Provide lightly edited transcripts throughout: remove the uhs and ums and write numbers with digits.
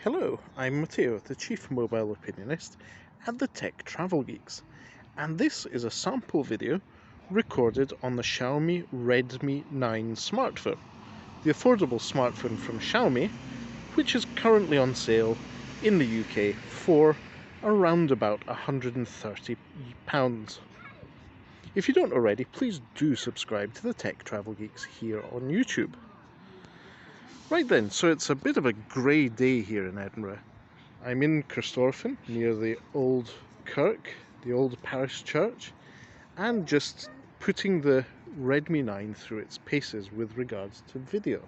Hello, I'm Matteo, the Chief Mobile Opinionist at the Tech Travel Geeks, and this is a sample video recorded on the Xiaomi Redmi 9 smartphone, the affordable smartphone from Xiaomi, which is currently on sale in the UK for around about £130. If you don't already, please do subscribe to the Tech Travel Geeks here on YouTube. Right then, so it's a bit of a grey day here in Edinburgh. I'm in Corstorphine, near the old kirk, the old parish church, and just putting the Redmi 9 through its paces with regards to video.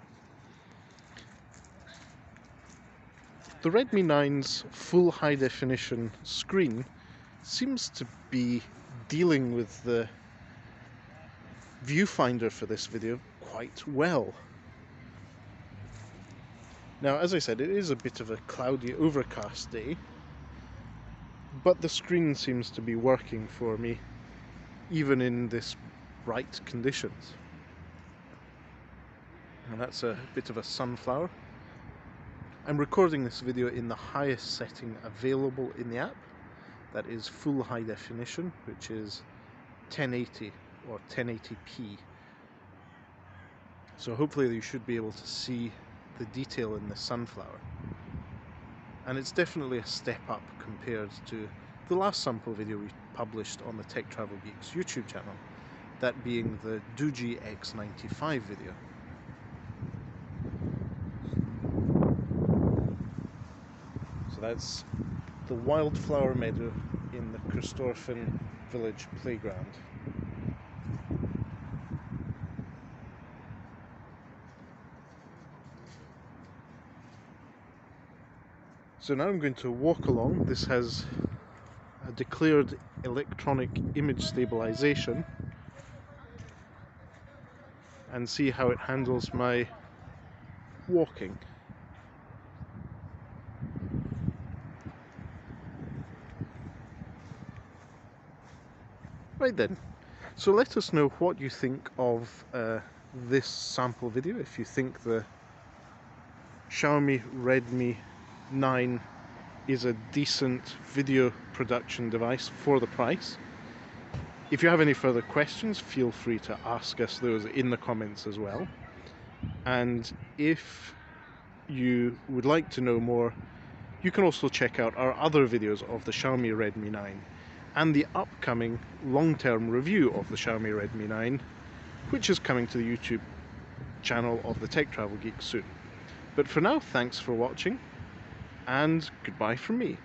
The Redmi 9's full high definition screen seems to be dealing with the viewfinder for this video quite well. Now, as I said, it is a bit of a cloudy, overcast day, but the screen seems to be working for me, even in this bright conditions. And that's a bit of a sunflower. I'm recording this video in the highest setting available in the app. That is full high definition, which is 1080 or 1080p. So hopefully you should be able to see the detail in the sunflower. And it's definitely a step up compared to the last sample video we published on the Tech Travel Geeks YouTube channel, that being the Doogee X95 video. So that's the wildflower meadow in the Corstorphine village playground. So now I'm going to walk along. This has a declared electronic image stabilization, and see how it handles my walking. Right then, so let us know what you think of this sample video. If you think the Xiaomi Redmi 9 is a decent video production device for the price. If you have any further questions, feel free to ask us those in the comments as well. And if you would like to know more, you can also check out our other videos of the Xiaomi Redmi 9 and the upcoming long-term review of the Xiaomi Redmi 9, which is coming to the YouTube channel of the Tech Travel Geeks soon. But for now, thanks for watching, and goodbye from me.